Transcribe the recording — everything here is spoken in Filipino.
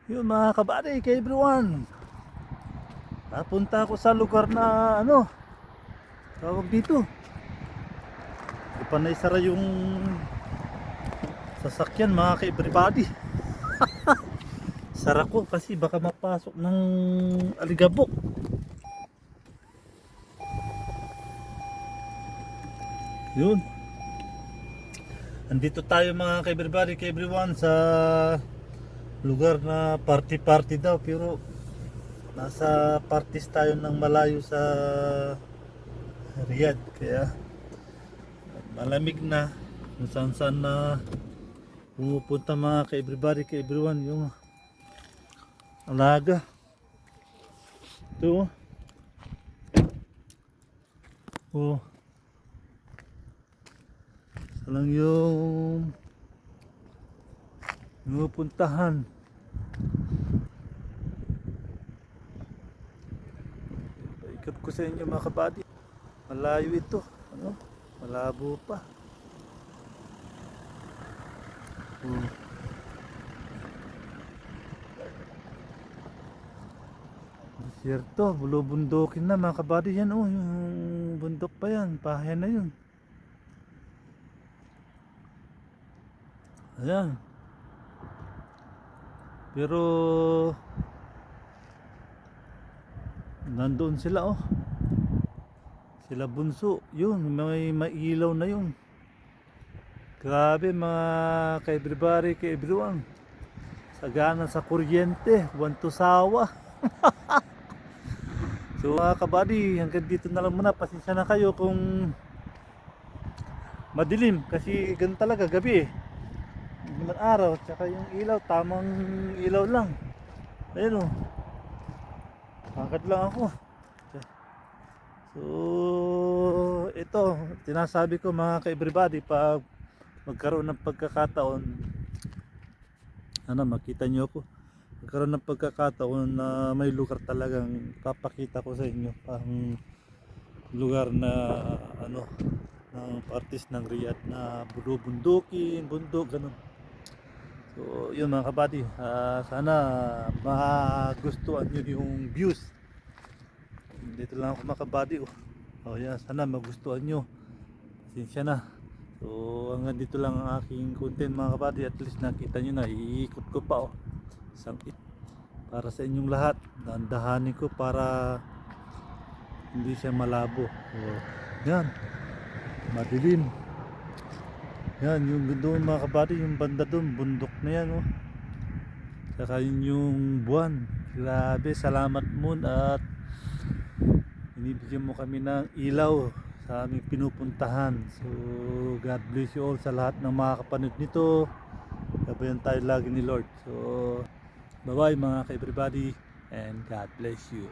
Yun mga kabady, kay everyone. Napunta ako sa lugar na ano, tawag dito. Di pa naisara yung sasakyan mga kay everybody. Sara ko kasi baka mapasok ng aligabok. Yun. Andito tayo mga kay everybody, kay everyone sa lugar na party daw, pero nasa parties tayo ng malayo sa Riyadh, kaya malamig na kung saan saan na pumupunta mga ka everybody, ka everyone, yung alaga. Ito oh, isa lang yung pumupuntahan. Ikot ko sa inyo mga kabady, malayo ito, ano, malabo pa. Oh. Desierto, bulubundukin na mga kabady yan, oh, yung bundok pa yan, pahayan na yun. Ayan. Pero nandoon sila, oh. Sila bunso, yun, may mailaw na yun. Grabe mga ka everybody, ka everyone. Sagana sa kuryente, buwan to sawa. So mga kabady, hanggang dito na lang muna. Pasensya na kayo kung madilim kasi ganun talaga gabi eh. Hindi man araw, tsaka yung ilaw, tamang ilaw lang. Ayun o, angkat lang ako. So ito, tinasabi ko mga ka everybody, pag magkaroon ng pagkakataon, ano, makita nyo ako, magkaroon ng pagkakataon na may lugar talagang papakita ko sa inyo, ang lugar na ano, ng parties ng Riyadh na bulubundukin, bundok, ganun. So yun mga kabady, sana magustuhan nyo yung views. Dito lang ako mga kabady, oh yan, sana magustuhan nyo. Pasensya na. So hanggang dito lang ang aking content mga kabady. At least nakita nyo na, iikot ko pa isang para sa inyong lahat. Dahan-dahanin ko para hindi siya malabo. So yan, madilim. Yan yung doon mga kabady, yung banda doon, bundok na yan, oh. Saka yun yung buwan. Grabe, salamat moon, at binibigyan mo kami ng ilaw sa aming pinupuntahan. So God bless you all sa lahat ng makakapanood nito. Gabayan tayo lagi ni Lord. So bye bye mga ka everybody, and God bless you.